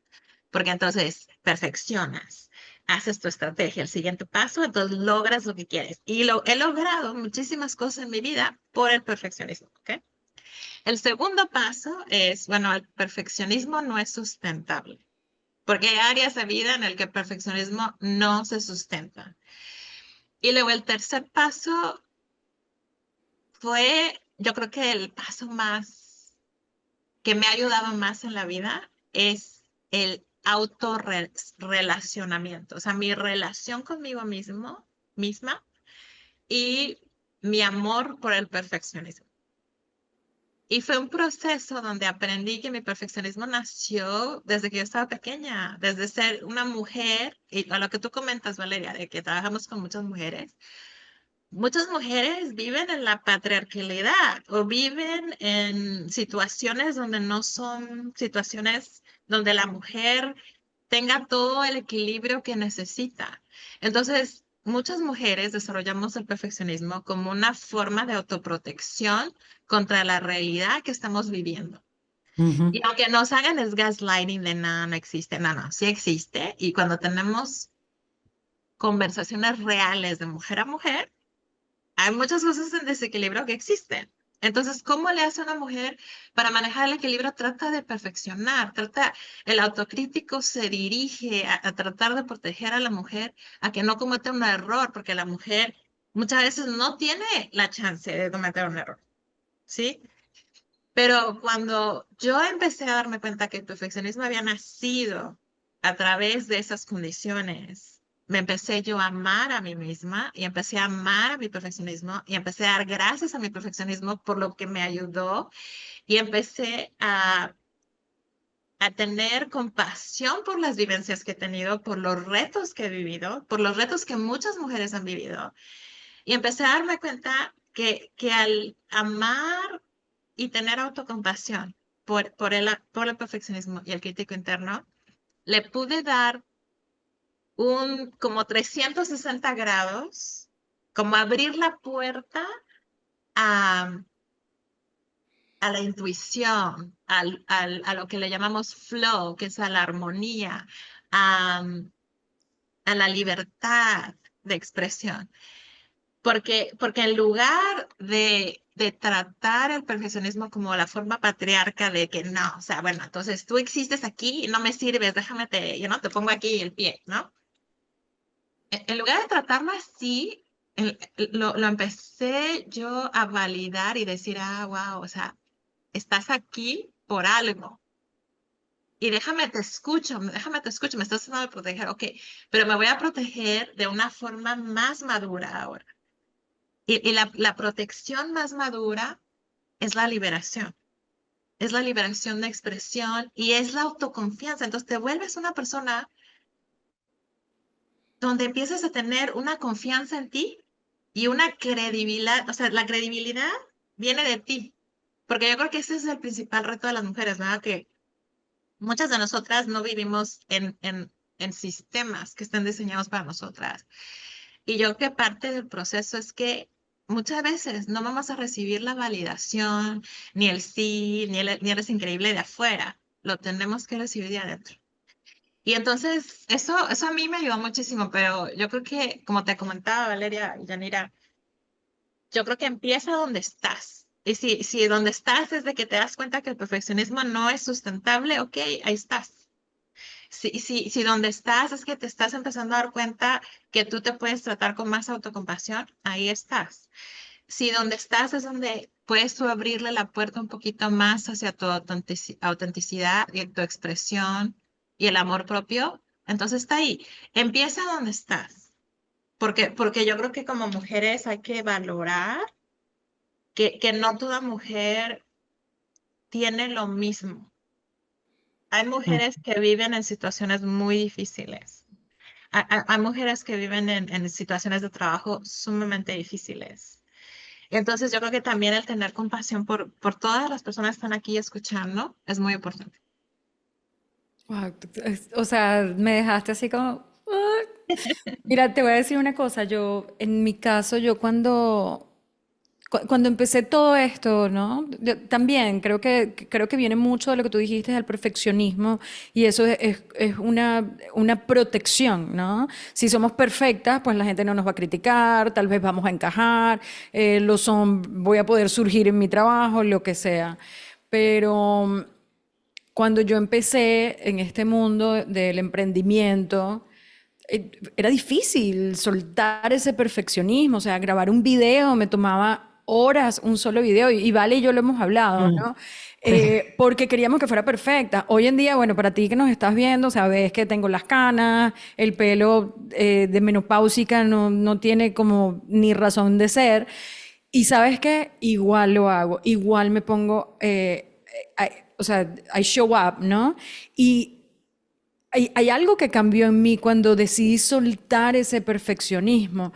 porque entonces perfeccionas, haces tu estrategia, el siguiente paso, entonces logras lo que quieres. Y he logrado muchísimas cosas en mi vida por el perfeccionismo, ¿ok? El segundo paso es, bueno, el perfeccionismo no es sustentable, porque hay áreas de vida en el que el perfeccionismo no se sustenta. Y luego el tercer paso fue, yo creo que el paso más que me ha ayudado más en la vida es el autorrelacionamiento, o sea, mi relación conmigo misma y mi amor por el perfeccionismo. Y fue un proceso donde aprendí que mi perfeccionismo nació desde que yo estaba pequeña, desde ser una mujer, y a lo que tú comentas, Valeria, de que trabajamos con muchas mujeres. Muchas mujeres viven en la patriarcalidad o viven en situaciones donde no son situaciones donde la mujer tenga todo el equilibrio que necesita. Entonces, muchas mujeres desarrollamos el perfeccionismo como una forma de autoprotección contra la realidad que estamos viviendo. Ujú. Y aunque nos hagan es gaslighting de nada, no existe, no, no, sí existe. Y cuando tenemos conversaciones reales de mujer a mujer, hay muchas cosas en desequilibrio que existen. Entonces, ¿cómo le hace una mujer para manejar el equilibrio? Trata de perfeccionar, el autocrítico se dirige a tratar de proteger a la mujer a que no cometa un error, porque la mujer muchas veces no tiene la chance de cometer un error, ¿sí? Pero cuando yo empecé a darme cuenta que el perfeccionismo había nacido a través de esas condiciones, me empecé yo a amar a mí misma y empecé a amar a mi perfeccionismo y empecé a dar gracias a mi perfeccionismo por lo que me ayudó y empecé a tener compasión por las vivencias que he tenido, por los retos que he vivido, por los retos que muchas mujeres han vivido. Y empecé a darme cuenta que al amar y tener autocompasión por el perfeccionismo y el crítico interno, le pude dar un como 360 grados, como abrir la puerta a, a la intuición, a lo que le llamamos flow, que es a la armonía, a, a la libertad de expresión. Porque en lugar de tratar el perfeccionismo como la forma patriarca de que no, o sea, bueno, entonces tú existes aquí y no me sirves, déjame yo no te pongo aquí el pie, ¿no? En lugar de tratarlo así, lo empecé yo a validar y decir, ah, wow, o sea, estás aquí por algo. Y déjame te escucho, me estás tratando de proteger, ok, pero me voy a proteger de una forma más madura ahora. Y la protección más madura es la liberación de expresión y es la autoconfianza. Entonces te vuelves una persona donde empiezas a tener una confianza en ti y una credibilidad, o sea, la credibilidad viene de ti, porque yo creo que ese es el principal reto de las mujeres, ¿verdad? Que muchas de nosotras no vivimos en sistemas que estén diseñados para nosotras. Y yo creo que parte del proceso es que muchas veces no vamos a recibir la validación, ni el sí, ni eres increíble de afuera. Lo tenemos que recibir de adentro. Y entonces, eso a mí me ayudó muchísimo, pero yo creo que, como te comentaba Valeria y Yanira, yo creo que empieza donde estás. Y si donde estás es de que te das cuenta que el perfeccionismo no es sustentable, ok, ahí estás. Si donde estás es que te estás empezando a dar cuenta que tú te puedes tratar con más autocompasión, ahí estás. Si donde estás es donde puedes tú abrirle la puerta un poquito más hacia tu autenticidad y tu expresión y el amor propio, entonces está ahí. Empieza donde estás. Porque yo creo que como mujeres hay que valorar que no toda mujer tiene lo mismo. Hay mujeres que viven en situaciones muy difíciles. Hay mujeres que viven en situaciones de trabajo sumamente difíciles. Entonces, yo creo que también el tener compasión por todas las personas que están aquí escuchando es muy importante. Wow, o sea, me dejaste así como... "Ah". Mira, te voy a decir una cosa. Yo, en mi caso, yo cuando empecé todo esto, ¿no? Yo también creo que viene mucho de lo que tú dijiste del perfeccionismo y eso es una protección, ¿no? Si somos perfectas, pues la gente no nos va a criticar, tal vez vamos a encajar, voy a poder surgir en mi trabajo, lo que sea. Pero cuando yo empecé en este mundo del emprendimiento, era difícil soltar ese perfeccionismo, o sea, grabar un video me tomaba horas un solo video y Vale y yo lo hemos hablado, Mm, ¿no? sí. Porque queríamos que fuera perfecta. Hoy en día, bueno, para ti que nos estás viendo, sabes que tengo las canas, el pelo de menopáusica no tiene como ni razón de ser. Y sabes que igual lo hago, igual me pongo, o sea, I show up, ¿no? Y hay algo que cambió en mí cuando decidí soltar ese perfeccionismo.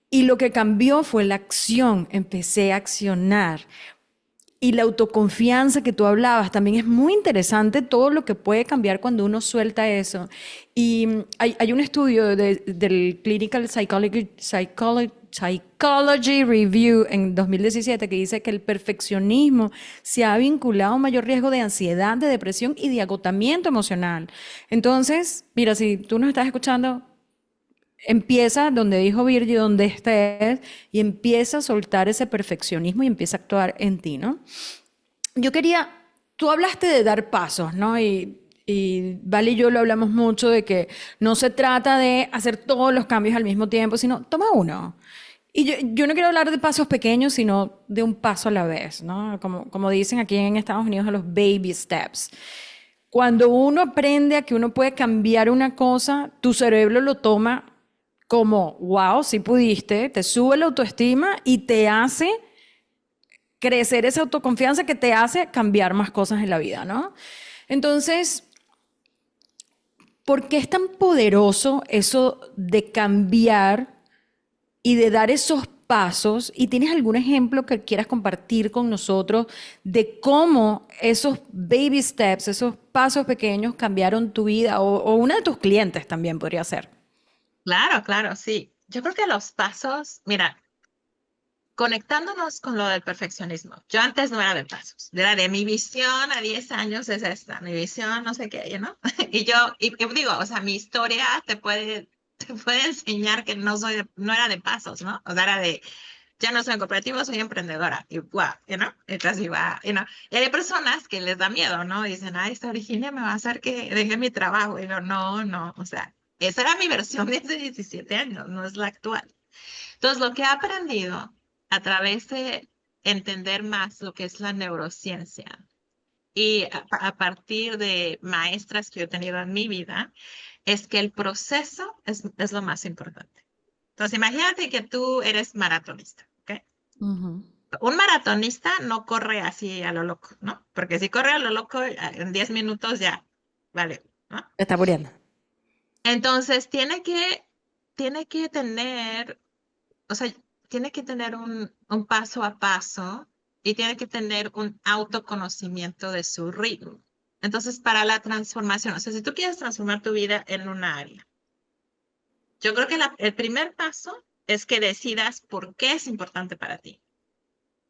Y lo que cambió fue la acción. Empecé a accionar. Y la autoconfianza que tú hablabas también es muy interesante todo lo que puede cambiar cuando uno suelta eso. Y hay un estudio del Clinical Psychology Review en 2017 que dice que el perfeccionismo se ha vinculado a un mayor riesgo de ansiedad, de depresión y de agotamiento emocional. Entonces, mira, si tú nos estás escuchando, empieza donde dijo Virgi, donde estés, y empieza a soltar ese perfeccionismo y empieza a actuar en ti, ¿no? Yo quería, tú hablaste de dar pasos, ¿no? Y Vale y yo lo hablamos mucho de que no se trata de hacer todos los cambios al mismo tiempo, sino toma uno. Y yo no quiero hablar de pasos pequeños, sino de un paso a la vez, ¿no? Como dicen aquí en Estados Unidos, a los baby steps. Cuando uno aprende a que uno puede cambiar una cosa, tu cerebro lo toma como, wow, si pudiste, te sube la autoestima y te hace crecer esa autoconfianza que te hace cambiar más cosas en la vida, ¿no? Entonces, ¿por qué es tan poderoso eso de cambiar y de dar esos pasos? ¿Y tienes algún ejemplo que quieras compartir con nosotros de cómo esos baby steps, esos pasos pequeños cambiaron tu vida o una de tus clientes también podría ser? Claro, claro, sí. Yo creo que los pasos, mira, conectándonos con lo del perfeccionismo. Yo antes no era de pasos, era de mi visión a 10 años es esta, mi visión no sé qué, ¿no? Y digo, o sea, mi historia te puede enseñar que no era de pasos, ¿no? O sea, era de, ya no soy corporativo, soy emprendedora, y wow, ¿no? Entonces iba, y hay personas que les da miedo, ¿no? Dicen, ay, esta Virginia me va a hacer que deje mi trabajo, y yo, no, no, o sea, esa era mi versión de hace 17 años, no es la actual. Entonces, lo que he aprendido a través de entender más lo que es la neurociencia y a partir de maestras que yo he tenido en mi vida, es que el proceso es lo más importante. Entonces, imagínate que tú eres maratonista, ¿ok? Ujú. Un maratonista no corre así a lo loco, ¿no? Porque si corre a lo loco, en 10 minutos ya, vale, ¿no? Te está muriendo. Entonces, tiene que tener, o sea, tiene que tener un paso a paso y tiene que tener un autoconocimiento de su ritmo. Entonces, para la transformación, o sea, si tú quieres transformar tu vida en una área, yo creo que el primer paso es que decidas por qué es importante para ti.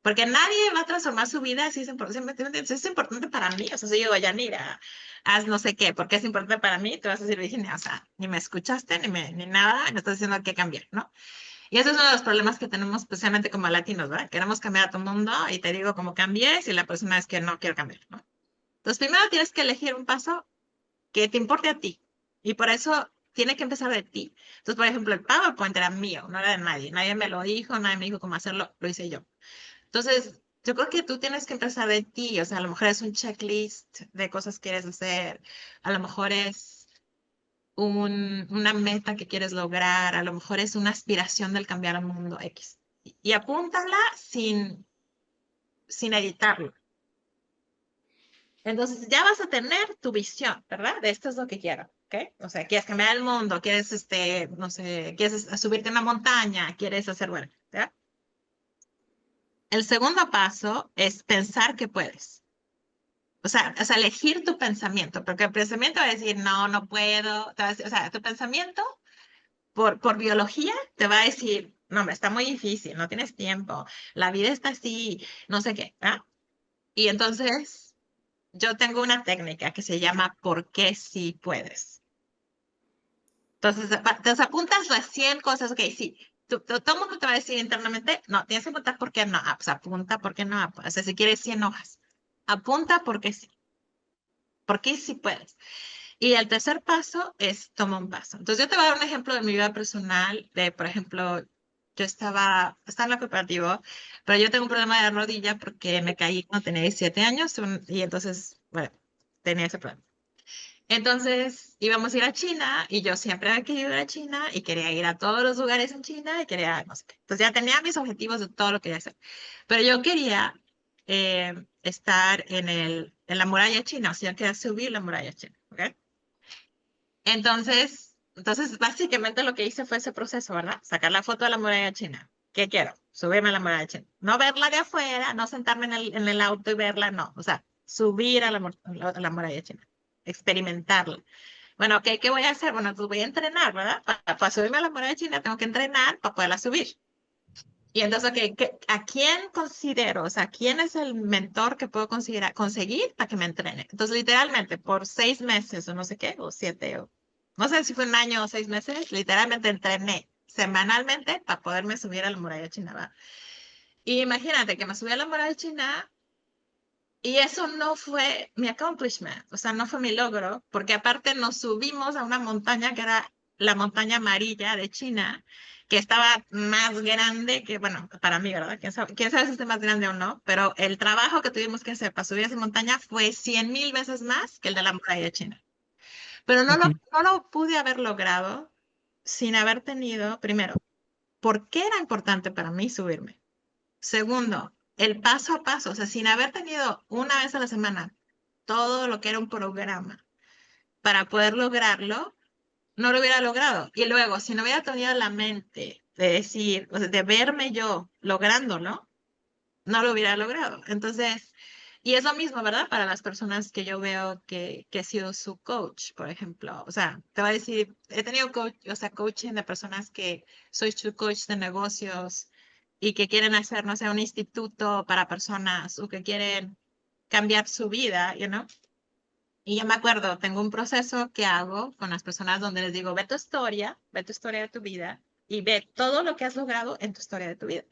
Porque nadie va a transformar su vida si es importante, si es importante para mí. O sea, si yo digo, Yanira, haz no sé qué, porque es importante para mí, te vas a decir, Virginia, o sea, ni me escuchaste, ni nada, y me estás diciendo qué cambiar, ¿no? Y ese es uno de los problemas que tenemos, especialmente como latinos, ¿verdad? Queremos cambiar a todo el mundo y te digo cómo cambies y la persona es que no quiero cambiar, ¿no? Entonces, primero tienes que elegir un paso que te importe a ti. Y por eso tiene que empezar de ti. Entonces, por ejemplo, el PowerPoint era mío, no era de nadie. Nadie me lo dijo, nadie me dijo cómo hacerlo, lo hice yo. Entonces, yo creo que tú tienes que empezar de ti. O sea, a lo mejor es un checklist de cosas que quieres hacer. A lo mejor es una meta que quieres lograr, a lo mejor es una aspiración del cambiar al mundo X. Y apúntala sin editarlo. Entonces ya vas a tener tu visión, ¿verdad? De esto es lo que quiero, ¿ok? O sea, quieres cambiar el mundo, quieres, no sé, quieres subirte a una montaña, quieres hacer, bueno, ¿verdad? El segundo paso es pensar que puedes. O sea, elegir tu pensamiento, porque el pensamiento va a decir, no, no puedo. O sea, tu pensamiento por biología te va a decir, no, hombre, está muy difícil, no tienes tiempo, la vida está así, no sé qué, ¿ah? Y entonces yo tengo una técnica que se llama ¿por qué sí puedes? Entonces, te apuntas las 100 cosas, ok, sí. Todo el mundo te va a decir internamente, no, tienes que apuntar por qué no, pues apunta por qué no, o sea, si quieres 100 hojas, apunta porque sí, porque sí puedes. Y el tercer paso es toma un paso. Entonces, yo te voy a dar un ejemplo de mi vida personal, de, por ejemplo, yo estaba en la cooperativa, pero yo tengo un problema de rodilla porque me caí cuando tenía 17 años y entonces, bueno, tenía ese problema. Entonces, íbamos a ir a China y yo siempre había querido ir a China y quería ir a todos los lugares en China y quería, no sé qué. Entonces, ya tenía mis objetivos de todo lo que quería hacer. Pero yo quería estar en la muralla china, o sea, quería subir la muralla china, ¿ok? Entonces, básicamente lo que hice fue ese proceso, ¿verdad? Sacar la foto de la muralla china. ¿Qué quiero? Subirme a la muralla china. No verla de afuera, no sentarme en el auto y verla, no. O sea, subir a la muralla china. Experimentarla. Bueno, ¿qué voy a hacer? Bueno, pues voy a entrenar, ¿verdad? Para subirme a la muralla china tengo que entrenar para poderla subir. Y entonces, ¿a quién considero? O sea, ¿quién es el mentor que puedo conseguir para que me entrene? Entonces, literalmente, por 6 meses o no sé qué, o 7, o no sé si fue un año o 6 meses, literalmente entrené semanalmente para poderme subir a la muralla china, ¿va? Y imagínate que me subí a la muralla china y eso no fue mi accomplishment, o sea, no fue mi logro, porque aparte nos subimos a una montaña que era la montaña amarilla de China, que estaba más grande que, bueno, para mí, ¿verdad? ¿Quién sabe si está más grande o no? Pero el trabajo que tuvimos que hacer para subir a esa montaña fue 100,000 veces más que el de la muralla de China. Pero no lo pude haber logrado sin haber tenido, primero, ¿por qué era importante para mí subirme? Segundo, el paso a paso, o sea, sin haber tenido una vez a la semana todo lo que era un programa para poder lograrlo, no lo hubiera logrado. Y luego, si no hubiera tenido la mente de decir, o sea, de verme yo lográndolo, no lo hubiera logrado. Entonces, y es lo mismo, ¿verdad? Para las personas que yo veo que he sido su coach, por ejemplo. O sea, te voy a decir, he tenido coach, o sea, coaching de personas que soy su coach de negocios y que quieren hacer, no sé, un instituto para personas o que quieren cambiar su vida, Y yo me acuerdo, tengo un proceso que hago con las personas donde les digo, ve tu historia de tu vida y ve todo lo que has logrado en tu historia de tu vida.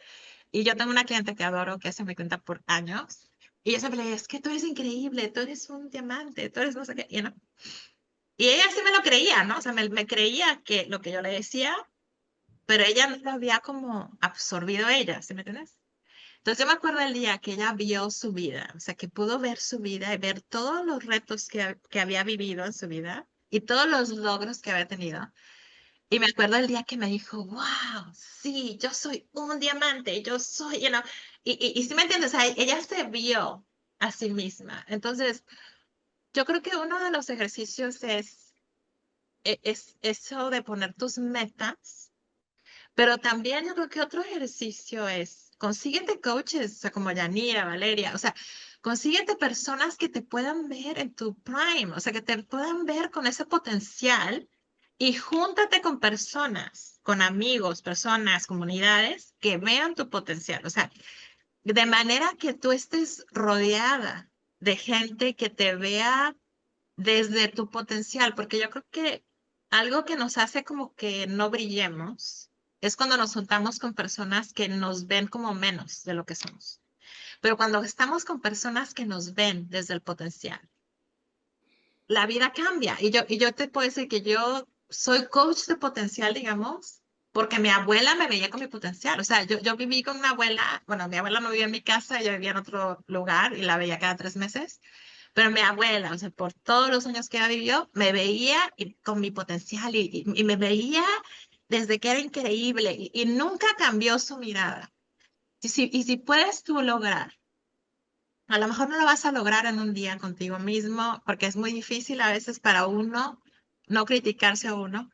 Y yo tengo una cliente que adoro, que se me cuenta por años, y yo siempre le digo, es que tú eres increíble, tú eres un diamante, tú eres no sé qué, Y ella sí me lo creía, ¿no? O sea, me creía que lo que yo le decía, pero ella no lo había como absorbido ella, ¿sí me entiendes? Entonces yo me acuerdo el día que ella vio su vida, o sea, que pudo ver su vida y ver todos los retos que había vivido en su vida y todos los logros que había tenido. Y me acuerdo el día que me dijo, wow, sí, yo soy un diamante, yo soy, y sí me entiendes, o sea, ella se vio a sí misma. Entonces, yo creo que uno de los ejercicios es eso de poner tus metas, pero también yo creo que otro ejercicio es, consíguete coaches, o sea, como Yanira, Valeria, o sea, consíguete personas que te puedan ver en tu prime, o sea, que te puedan ver con ese potencial y júntate con personas, con amigos, personas, comunidades que vean tu potencial, o sea, de manera que tú estés rodeada de gente que te vea desde tu potencial, porque yo creo que algo que nos hace como que no brillemos es cuando nos juntamos con personas que nos ven como menos de lo que somos. Pero cuando estamos con personas que nos ven desde el potencial, la vida cambia. Y yo te puedo decir que yo soy coach de potencial, digamos, porque mi abuela me veía con mi potencial. O sea, yo viví con una abuela, bueno, mi abuela no vivía en mi casa, ella vivía en otro lugar y la veía cada 3 meses. Pero mi abuela, o sea, por todos los años que ella vivió, me veía con mi potencial y me veía desde que era increíble y nunca cambió su mirada. Y si puedes tú lograr, a lo mejor no lo vas a lograr en un día contigo mismo, porque es muy difícil a veces para uno no criticarse a uno,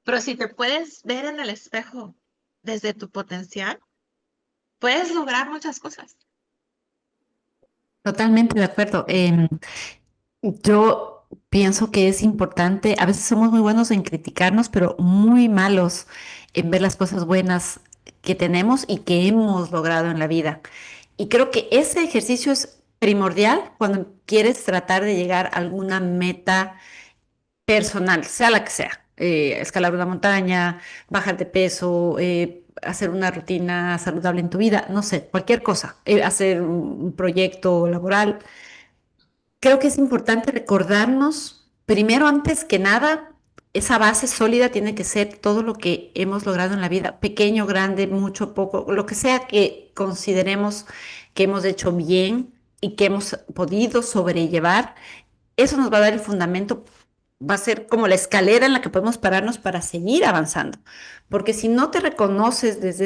pero si te puedes ver en el espejo desde tu potencial, puedes lograr muchas cosas. Totalmente de acuerdo. Yo pienso que es importante, a veces somos muy buenos en criticarnos, pero muy malos en ver las cosas buenas que tenemos y que hemos logrado en la vida. Y creo que ese ejercicio es primordial cuando quieres tratar de llegar a alguna meta personal, sea la que sea. Escalar una montaña, bajar de peso, hacer una rutina saludable en tu vida, no sé, cualquier cosa, hacer un proyecto laboral. Creo que es importante recordarnos, primero, antes que nada, esa base sólida tiene que ser todo lo que hemos logrado en la vida, pequeño, grande, mucho, poco, lo que sea que consideremos que hemos hecho bien y que hemos podido sobrellevar. Eso nos va a dar el fundamento, va a ser como la escalera en la que podemos pararnos para seguir avanzando. Porque si no te reconoces desde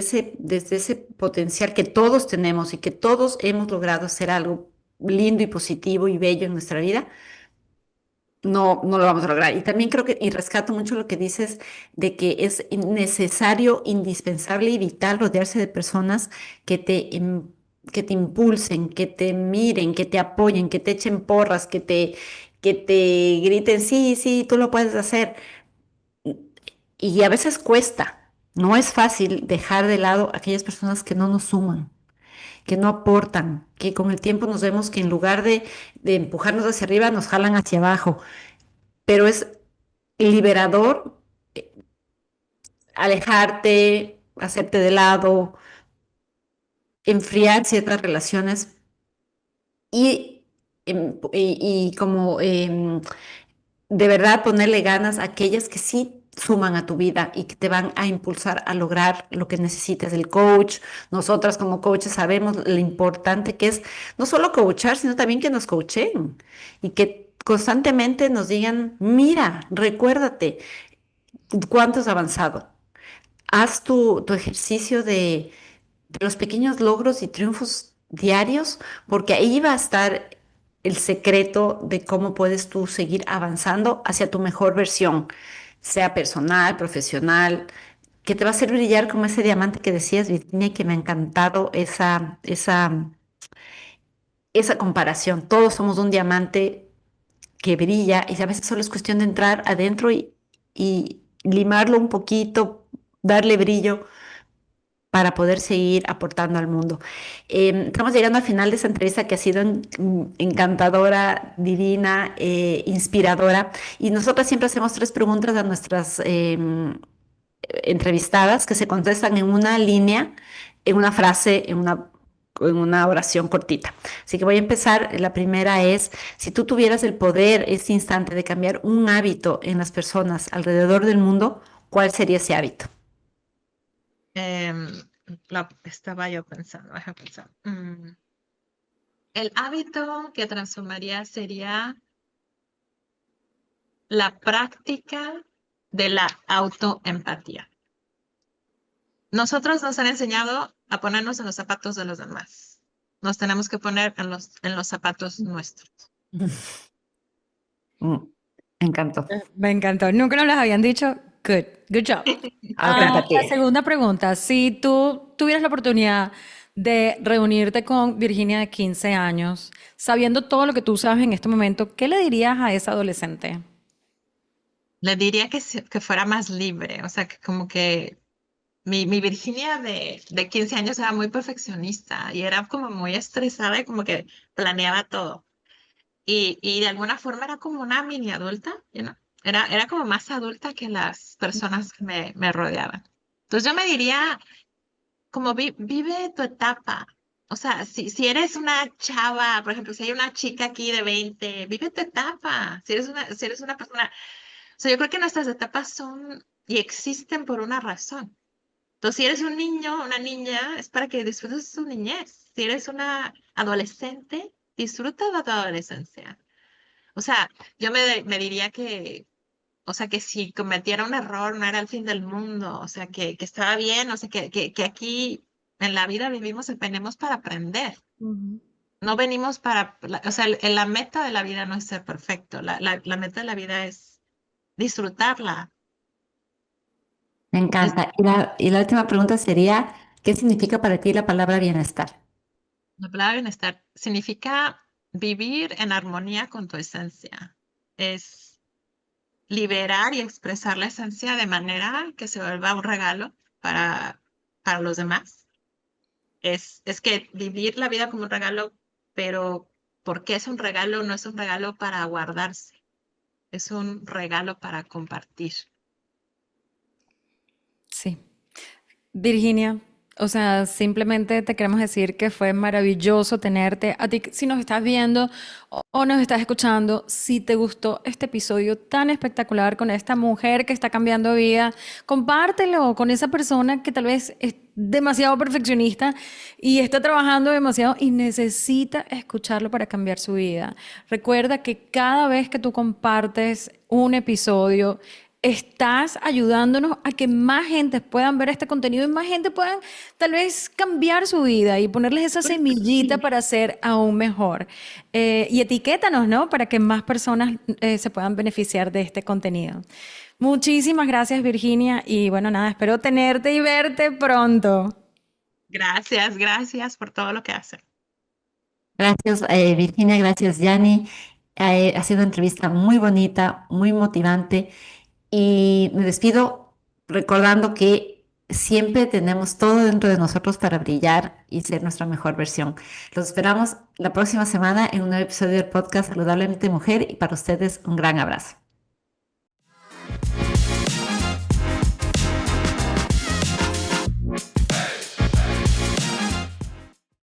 ese potencial que todos tenemos y que todos hemos logrado hacer algo lindo y positivo y bello en nuestra vida, no lo vamos a lograr. Y también creo que, y rescato mucho lo que dices de que es necesario, indispensable y vital rodearse de personas que te impulsen, que te miren, que te apoyen, que te echen porras, que te griten, sí, sí, tú lo puedes hacer. Y a veces cuesta, no es fácil dejar de lado aquellas personas que no nos suman, que no aportan, que con el tiempo nos vemos que en lugar de empujarnos hacia arriba, nos jalan hacia abajo. Pero es liberador alejarte, hacerte de lado, enfriar ciertas relaciones y, y como de verdad ponerle ganas a aquellas que sí suman a tu vida y que te van a impulsar a lograr lo que necesites. El coach, nosotras como coaches sabemos lo importante que es no solo coachar, sino también que nos coachen y que constantemente nos digan, mira, recuérdate. ¿Cuánto has avanzado? Haz tu ejercicio de los pequeños logros y triunfos diarios, porque ahí va a estar el secreto de cómo puedes tú seguir avanzando hacia tu mejor versión, sea personal, profesional, que te va a hacer brillar como ese diamante que decías, Virginia, y que me ha encantado esa comparación. Todos somos un diamante que brilla y a veces solo es cuestión de entrar adentro y limarlo un poquito, darle brillo para poder seguir aportando al mundo. Estamos llegando al final de esta entrevista que ha sido encantadora, divina, inspiradora. Y nosotros siempre hacemos 3 preguntas a nuestras entrevistadas que se contestan en una línea, en una frase, en una oración cortita. Así que voy a empezar. La primera es, si tú tuvieras el poder este instante de cambiar un hábito en las personas alrededor del mundo, ¿cuál sería ese hábito? Em, estaba yo pensando, déjame pensar. El hábito que transformaría sería la práctica de la autoempatía. Nosotros nos han enseñado a ponernos en los zapatos de los demás. Nos tenemos que poner en los zapatos nuestros. Mm, Me encantó. Me encantó. Nunca nos las habían dicho. Good, good job. La Autoempatía. segunda pregunta, si tú tuvieras la oportunidad de reunirte con Virginia de 15 años, sabiendo todo lo que tú sabes en este momento, ¿qué le dirías a esa adolescente? Le diría que fuera más libre, o sea, que como que mi Virginia de 15 años era muy perfeccionista y era como muy estresada y como que planeaba todo. Y de alguna forma era como una mini adulta, you know? Era como más adulta que las personas que me rodeaban. Entonces yo me diría, como vive tu etapa. O sea, si eres una chava, por ejemplo, si hay una chica aquí de 20, vive tu etapa. Si eres una persona, o sea, yo creo que nuestras etapas son y existen por una razón. Entonces, si eres un niño, una niña, es para que disfrutes tu niñez. Si eres una adolescente, disfruta de tu adolescencia. O sea, yo me diría que, o sea, que si cometiera un error no era el fin del mundo, o sea, que estaba bien, o sea, que aquí en la vida vivimos, venimos para aprender. Ujú. No venimos para, o sea, la meta de la vida no es ser perfecto, la meta de la vida es disfrutarla. Me Es, encanta. Y la última pregunta sería, ¿qué significa para ti la palabra bienestar? la palabra bienestar significa vivir en armonía con tu esencia. Es liberar y expresar la esencia de manera que se vuelva un regalo para los demás. Es que vivir la vida como un regalo, pero porque es un regalo, no es un regalo para guardarse, es un regalo para compartir. Sí. Virginia, o sea, simplemente te queremos decir que fue maravilloso tenerte. A ti, si nos estás viendo o nos estás escuchando, si te gustó este episodio tan espectacular con esta mujer que está cambiando vida, compártelo con esa persona que tal vez es demasiado perfeccionista y está trabajando demasiado y necesita escucharlo para cambiar su vida. Recuerda que cada vez que tú compartes un episodio, estás ayudándonos a que más gente puedan ver este contenido y más gente puedan tal vez cambiar su vida y ponerles esa semillita para ser aún mejor. Y etiquétanos, ¿no? Para que más personas se puedan beneficiar de este contenido. Muchísimas gracias, Virginia. Y bueno, nada, espero tenerte y verte pronto. Gracias, gracias por todo lo que hacen. Gracias, Virginia, gracias, Yanni. Ha sido una entrevista muy bonita, muy motivante y me despido recordando que siempre tenemos todo dentro de nosotros para brillar y ser nuestra mejor versión. Los esperamos la próxima semana en un nuevo episodio del podcast Saludablemente Mujer y para ustedes un gran abrazo.